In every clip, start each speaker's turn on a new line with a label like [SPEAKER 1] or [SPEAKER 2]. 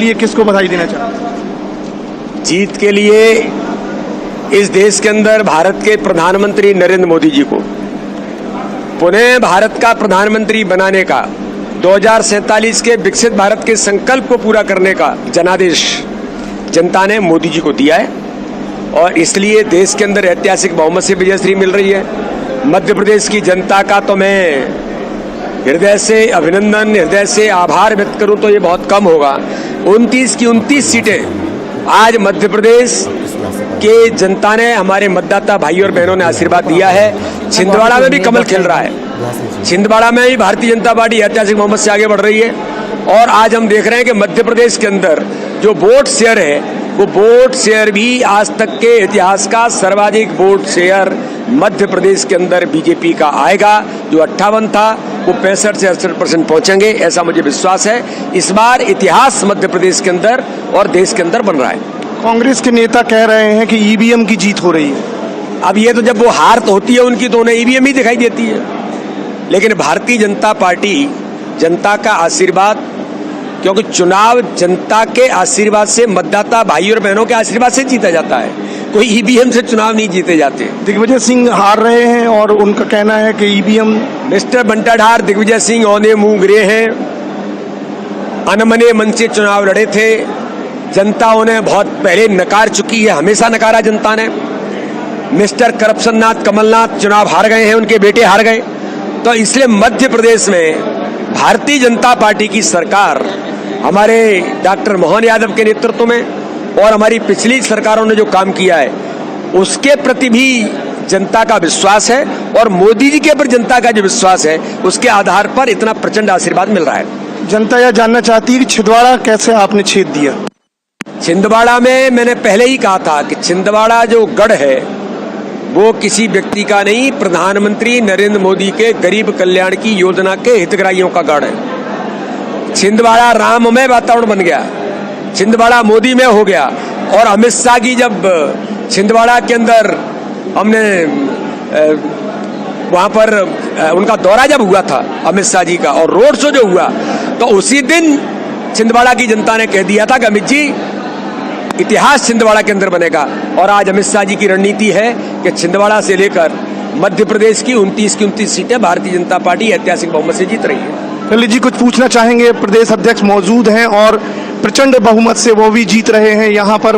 [SPEAKER 1] लिए किसको बधाई देना चाहते?
[SPEAKER 2] जीत के लिए इस देश के अंदर भारत के प्रधानमंत्री नरेंद्र मोदी जी को पुनः भारत का प्रधानमंत्री बनाने का 2047 के विकसित भारत के संकल्प को पूरा करने का जनादेश जनता ने मोदी जी को दिया है और इसलिए देश के अंदर ऐतिहासिक बहुमत से विजयश्री मिल रही है। मध्य प्रदेश की जनता का तो मैं हृदय से अभिनंदन, हृदय से आभार व्यक्त करूं तो ये बहुत कम होगा। 29 की 29 सीटें आज मध्य प्रदेश के जनता ने, हमारे मतदाता भाई और बहनों ने आशीर्वाद दिया है। छिंदवाड़ा में भी कमल खिल रहा है। छिंदवाड़ा में भी भारतीय जनता पार्टी ऐतिहासिक बहुमत से आगे बढ़ रही है और आज हम देख रहे हैं कि मध्य प्रदेश के अंदर जो वोट शेयर है वो वोट शेयर भी आज तक के इतिहास का सर्वाधिक वोट शेयर मध्य प्रदेश के अंदर बीजेपी का आएगा। जो 58 था वो 65 से 68% पहुंचेंगे, ऐसा मुझे विश्वास है। इस बार इतिहास मध्य प्रदेश के अंदर और देश के अंदर बन रहा है।
[SPEAKER 1] कांग्रेस के नेता कह रहे हैं कि ईवीएम की जीत हो रही है।
[SPEAKER 2] अब ये तो जब वो हार तो होती है उनकी तो उन्हें ईवीएम ही दिखाई देती है, लेकिन भारतीय जनता पार्टी जनता का आशीर्वाद, क्योंकि चुनाव जनता के आशीर्वाद से, मतदाता भाई और बहनों के आशीर्वाद से जीता जाता है, कोई ईवीएम से चुनाव नहीं जीते जाते।
[SPEAKER 1] दिग्विजय सिंह हार रहे हैं और उनका कहना है कि ईवीएम
[SPEAKER 2] मिस्टर बंटाढार, दिग्विजय सिंह औंधे मुंह गिरे हैं, अनमने मन से चुनाव लड़े थे। जनता उन्हें बहुत पहले नकार चुकी है, हमेशा नकारा जनता ने। मिस्टर करप्शन नाथ कमलनाथ चुनाव हार गए हैं, उनके बेटे हार गए। तो इसलिए मध्य प्रदेश में भारतीय जनता पार्टी की सरकार हमारे डॉक्टर मोहन यादव के नेतृत्व में और हमारी पिछली सरकारों ने जो काम किया है उसके प्रति भी जनता का विश्वास है और मोदी जी के प्रति जनता का जो विश्वास है उसके आधार पर इतना प्रचंड आशीर्वाद मिल रहा है।
[SPEAKER 1] जनता यह जानना चाहती है कि छिंदवाड़ा कैसे आपने छेद दिया?
[SPEAKER 2] छिंदवाड़ा में मैंने पहले ही कहा था कि छिंदवाड़ा जो गढ़ है वो किसी व्यक्ति का नहीं, प्रधानमंत्री नरेंद्र मोदी के गरीब कल्याण की योजना के हितग्राहियों का गढ़ है। छिंदवाड़ा राममय वातावरण बन गया, छिंदवाड़ा मोदी में हो गया। और अमित शाह की जब छिंदवाड़ा के अंदर हमने वहां पर उनका दौरा जब हुआ था अमित शाह जी का और रोड शो जो हुआ, तो उसी दिन छिंदवाड़ा की जनता ने कह दिया था कि अमित जी इतिहास छिंदवाड़ा के अंदर बनेगा। और आज अमित शाह जी की रणनीति है कि छिंदवाड़ा से लेकर मध्य प्रदेश की 29 की 29 सीटें भारतीय जनता पार्टी ऐतिहासिक बहुमत से जीत रही है।
[SPEAKER 1] ललित जी कुछ पूछना चाहेंगे? प्रदेश अध्यक्ष मौजूद हैं और प्रचंड बहुमत से वो भी जीत रहे हैं। यहाँ पर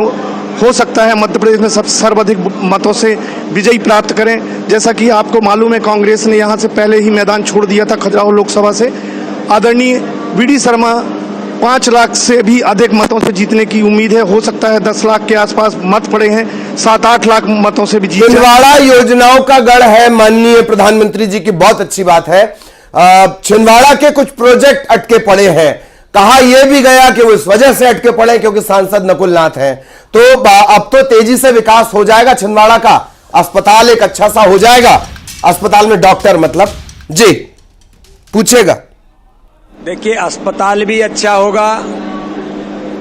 [SPEAKER 1] हो सकता है मध्य प्रदेश में सबसे सर्वाधिक मतों से विजयी प्राप्त करें। जैसा कि आपको मालूम है कांग्रेस ने यहाँ से पहले ही मैदान छोड़ दिया था खजुराहो लोकसभा से। आदरणीय वी.डी. शर्मा 5 लाख से भी अधिक मतों से जीतने की उम्मीद है। हो सकता है 10 लाख के आसपास मत पड़े हैं, 7-8 लाख मतों से भी जीत।
[SPEAKER 3] छिंदवाड़ा योजनाओं का गढ़ है माननीय प्रधानमंत्री जी की, बहुत अच्छी बात है। छिंदवाड़ा के कुछ प्रोजेक्ट अटके पड़े हैं, कहा यह भी गया कि वो इस वजह से अटके पड़े क्योंकि सांसद नकुल नाथ हैं। तो अब तो तेजी से विकास हो जाएगा छिंदवाड़ा का, अस्पताल एक अच्छा सा हो जाएगा, अस्पताल में डॉक्टर मतलब जी पूछेगा।
[SPEAKER 2] देखिए अस्पताल भी अच्छा होगा,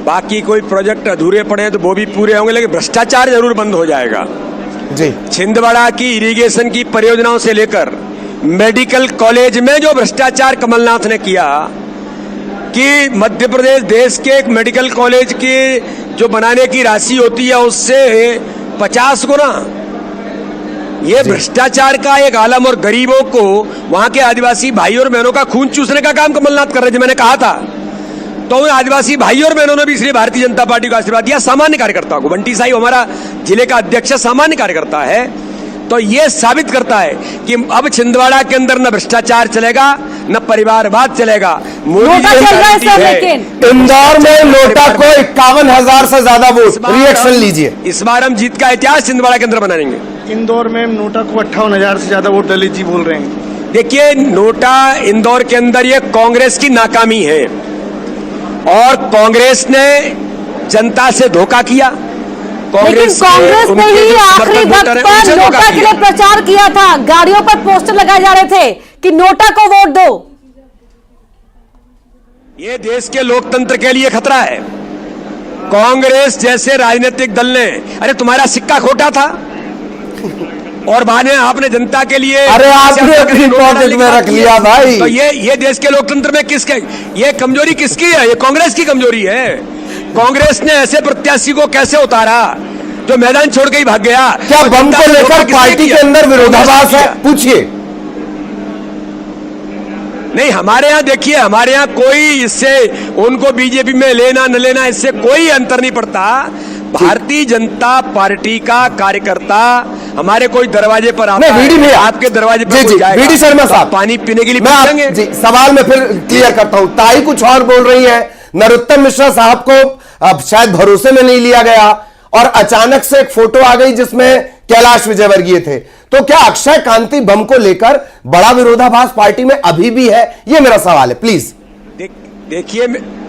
[SPEAKER 2] बाकी कोई प्रोजेक्ट अधूरे पड़े हैं तो वो भी पूरे होंगे, लेकिन भ्रष्टाचार जरूर बंद हो जाएगा
[SPEAKER 3] जी।
[SPEAKER 2] छिंदवाड़ा की इरिगेशन की परियोजनाओं से लेकर मेडिकल कॉलेज में जो भ्रष्टाचार कमलनाथ ने किया कि मध्य प्रदेश देश के एक मेडिकल कॉलेज की जो बनाने की राशि होती है उससे 50 गुना, ये भ्रष्टाचार का एक आलम और गरीबों को, वहां के आदिवासी भाई और बहनों का खून चूसने का काम कमलनाथ कर रहे थे। मैंने कहा था तो उन आदिवासी भाई और बहनों ने भी इसलिए भारतीय जनता पार्टी को आशीर्वाद दिया। सामान्य कार्यकर्ता को, बंटी साहिब हमारा जिले का अध्यक्ष सामान्य कार्यकर्ता है, तो ये साबित करता है कि अब छिंदवाड़ा के अंदर न भ्रष्टाचार चलेगा न परिवारवाद चलेगा।
[SPEAKER 3] इंदौर में नोटा को 51,000 से ज्यादा वोट, रिएक्शन लीजिए।
[SPEAKER 2] इस बार हम जीत का इतिहास छिंदवाड़ा के अंदर बनाएंगे।
[SPEAKER 1] इंदौर में नोटा को 58,000 से ज्यादा वोट ललित जी बोल रहे हैं।
[SPEAKER 2] देखिए नोटा इंदौर के अंदर ये कांग्रेस की नाकामी है और कांग्रेस ने जनता से धोखा किया।
[SPEAKER 4] लेकिन कांग्रेस ने ही आखिरी वक्त पर नोटा के लिए प्रचार किया था, गाड़ियों पर पोस्टर लगाए जा रहे थे कि नोटा को वोट दो।
[SPEAKER 2] ये देश के लोकतंत्र के लिए खतरा है। कांग्रेस जैसे राजनीतिक दल ने, अरे तुम्हारा सिक्का खोटा था और बाद में आपने जनता के लिए,
[SPEAKER 3] अरे आपने अपनी पॉकेट में रख लिया भाई।
[SPEAKER 2] तो ये देश के लोकतंत्र में किसके, ये कमजोरी किसकी है? ये कांग्रेस की कमजोरी है। कांग्रेस ने ऐसे प्रत्याशी को कैसे उतारा जो मैदान छोड़ के ही भाग गया?
[SPEAKER 3] क्या
[SPEAKER 2] और
[SPEAKER 3] बम
[SPEAKER 2] जनता
[SPEAKER 3] को
[SPEAKER 2] ने
[SPEAKER 3] लेकर
[SPEAKER 2] धोखा किसने
[SPEAKER 3] पार्टी
[SPEAKER 2] किया?
[SPEAKER 3] के अंदर विरोधाभास है?
[SPEAKER 2] किया?
[SPEAKER 3] पूछिए।
[SPEAKER 2] नहीं, हमारे यहाँ देखिए, हमारे यहाँ कोई इससे उनको बीजेपी में लेना न लेना इससे कोई अंतर नहीं पड़ता। भारतीय जनता पार्टी का कार्यकर्ता हमारे कोई दरवाजे पर आता
[SPEAKER 3] नहीं, वीडी
[SPEAKER 2] है,
[SPEAKER 3] भैया,
[SPEAKER 2] आपके दरवाजे पर
[SPEAKER 3] जी,
[SPEAKER 2] कोई
[SPEAKER 3] जी,
[SPEAKER 2] जाएगा,
[SPEAKER 3] वीडी शर्मा
[SPEAKER 2] तो
[SPEAKER 3] साहब,
[SPEAKER 2] पानी पीने के लिए
[SPEAKER 3] मैं
[SPEAKER 2] पूछेंगे।
[SPEAKER 3] जी सवाल में फिर क्लियर करता हूं। ताई कुछ और बोल रही है, नरोत्तम मिश्रा साहब को अब शायद भरोसे में नहीं लिया गया और अचानक से एक फोटो आ गई जिसमें कैलाश विजयवर्गीय थे। तो क्या अक्षय कांति बम को लेकर बड़ा विरोधाभास पार्टी में अभी भी है? ये मेरा सवाल है, प्लीज।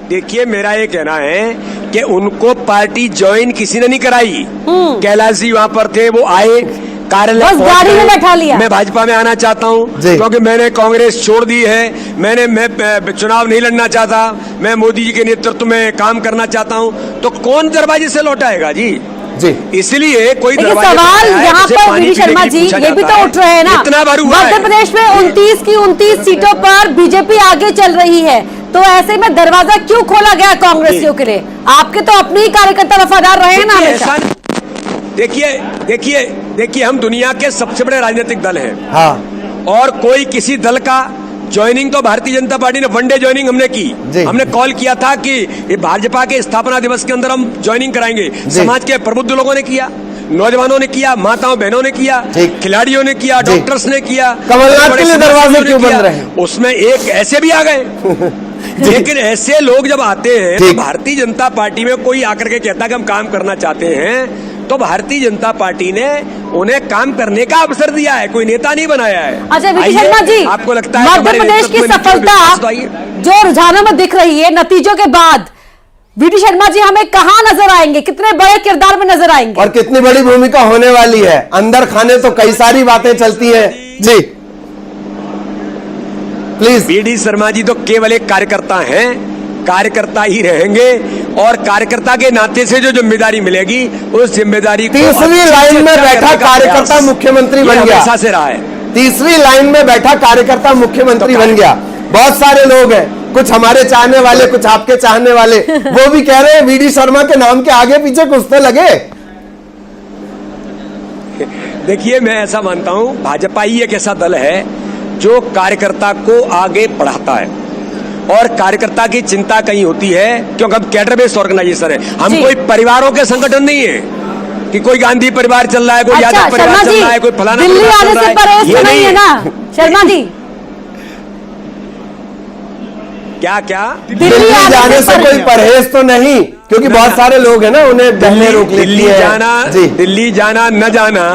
[SPEAKER 2] देखिए, मेरा ये कहना है कि उनको पार्टी ज्वाइन किसी ने नहीं कराई। कैलाश जी वहां पर थे, वो आए, कार्यालय
[SPEAKER 4] बस
[SPEAKER 2] पहुंच
[SPEAKER 4] गाड़ी में
[SPEAKER 2] गए।
[SPEAKER 4] बैठा लिया।
[SPEAKER 2] मैं भाजपा में आना चाहता हूं
[SPEAKER 3] जी।
[SPEAKER 2] क्योंकि मैंने कांग्रेस छोड़ दी है, मैं चुनाव नहीं लड़ना चाहता, मैं मोदी जी के नेतृत्व में काम करना चाहता हूं। तो कौन दरवाजे से लौटाएगा जी?
[SPEAKER 3] जी,
[SPEAKER 2] इसलिए कोई
[SPEAKER 4] देखिए,
[SPEAKER 2] दरवाजे
[SPEAKER 4] सवाल
[SPEAKER 2] पर आया,
[SPEAKER 4] यहाँ
[SPEAKER 2] उसे
[SPEAKER 4] पर
[SPEAKER 2] पानी
[SPEAKER 4] वीडी
[SPEAKER 2] पीने
[SPEAKER 4] शर्मा
[SPEAKER 2] के
[SPEAKER 4] जी
[SPEAKER 2] लिए पूछा
[SPEAKER 4] ये भी
[SPEAKER 2] जाता
[SPEAKER 4] तो
[SPEAKER 2] है।
[SPEAKER 4] उठ रहे हैं ना।
[SPEAKER 2] इतना बार हुआ है।
[SPEAKER 4] मध्य प्रदेश में 29 की 29 सीटों पर बीजेपी आगे चल रही है, तो ऐसे में दरवाजा क्यों खोला गया कांग्रेसियों के लिए? आपके तो अपने ही कार्यकर्ता वफादार रहे हैं ना हमेशा।
[SPEAKER 2] देखिए, हम दुनिया के सबसे बड़े राजनीतिक दल हैं।
[SPEAKER 3] हाँ,
[SPEAKER 2] और कोई किसी दल का ज्वाइनिंग तो भारतीय जनता पार्टी ने वनडे ज्वाइनिंग हमने की।
[SPEAKER 3] जी।
[SPEAKER 2] हमने कॉल किया था कि ये भाजपा के स्थापना दिवस के अंदर हम ज्वाइनिंग कराएंगे। समाज के प्रबुद्ध लोगों ने किया, नौजवानों ने किया, माताओं बहनों ने किया,
[SPEAKER 3] ठीक।
[SPEAKER 2] खिलाड़ियों ने किया,
[SPEAKER 3] जी।
[SPEAKER 2] डॉक्टर्स ने किया,
[SPEAKER 3] कमलनाथ
[SPEAKER 2] बड़े
[SPEAKER 3] के लिए दरवाजे
[SPEAKER 2] समाजसेवियों ने
[SPEAKER 3] क्यों बंद
[SPEAKER 2] किया।
[SPEAKER 3] रहे?
[SPEAKER 2] उसमें एक ऐसे भी आ गए। लेकिन ऐसे लोग जब आते हैं तो
[SPEAKER 3] ठीक।
[SPEAKER 2] भारतीय जनता पार्टी में कोई आकर के कहता कि हम काम करना चाहते हैं, तो भारतीय जनता पार्टी ने उन्हें काम करने का अवसर दिया है, कोई नेता नहीं बनाया है।
[SPEAKER 4] अच्छा वीडी
[SPEAKER 2] आइए,
[SPEAKER 4] शर्मा जी,
[SPEAKER 2] आपको लगता है
[SPEAKER 4] मध्य
[SPEAKER 2] हमारे
[SPEAKER 4] प्रदेश की
[SPEAKER 2] नेतृत्व में
[SPEAKER 4] सफलता
[SPEAKER 2] विश्वास तो आइए।
[SPEAKER 4] जो रुझानों में दिख रही है नतीजों के बाद, वीडी शर्मा जी हमें कहां नजर आएंगे, कितने बड़े किरदार में नजर आएंगे?
[SPEAKER 3] और कितनी बड़ी भूमिका होने वाली है? अंदर खाने तो कई सारी बातें चलती हैं। जी प्लीज।
[SPEAKER 2] वीडी शर्मा जी तो केवल एक कार्यकर्ता हैं, कार्यकर्ता ही रहेंगे और कार्यकर्ता के नाते से जो जिम्मेदारी मिलेगी उस जिम्मेदारी को
[SPEAKER 3] तीसरी लाइन में बैठा कार्यकर्ता मुख्यमंत्री बन गया।
[SPEAKER 2] हमेशा से रहा है।
[SPEAKER 3] तीसरी लाइन में बैठा कार्यकर्ता मुख्यमंत्री बन गया। बहुत सारे लोग हैं, कुछ हमारे चाहने वाले, कुछ आपके चाहने वाले, वो भी कह रहे हैं वीडी शर्मा के नाम के आगे पीछे कुछ तो लगे।
[SPEAKER 2] देखिए, मैं ऐसा मानता हूं भाजपा ही एक ऐसा दल है जो कार्यकर्ता को आगे बढ़ाता है और कार्यकर्ता की चिंता कहीं होती है क्योंकि हम कैडर बेस्ड ऑर्गेनाइजेशन है। हम
[SPEAKER 4] जी।
[SPEAKER 2] कोई परिवारों के संगठन नहीं है कि कोई गांधी परिवार चल रहा है, कोई
[SPEAKER 4] अच्छा
[SPEAKER 2] यादव
[SPEAKER 4] शर्मा
[SPEAKER 2] परिवार
[SPEAKER 4] जी,
[SPEAKER 2] चल रहा है, कोई फलाना
[SPEAKER 4] दिल्ली
[SPEAKER 2] परिवार
[SPEAKER 4] आने
[SPEAKER 2] चल रहा
[SPEAKER 4] से परहेज
[SPEAKER 2] ये
[SPEAKER 4] तो नहीं है ना शर्मा जी?
[SPEAKER 2] क्या
[SPEAKER 3] दिल्ली जाने से कोई परहेज तो नहीं, क्योंकि बहुत सारे लोग हैं ना, उन्हें बहने रोक लेती
[SPEAKER 2] दिल्ली
[SPEAKER 3] हैं।
[SPEAKER 2] जाना,
[SPEAKER 3] जी।
[SPEAKER 2] दिल्ली जाना न जाना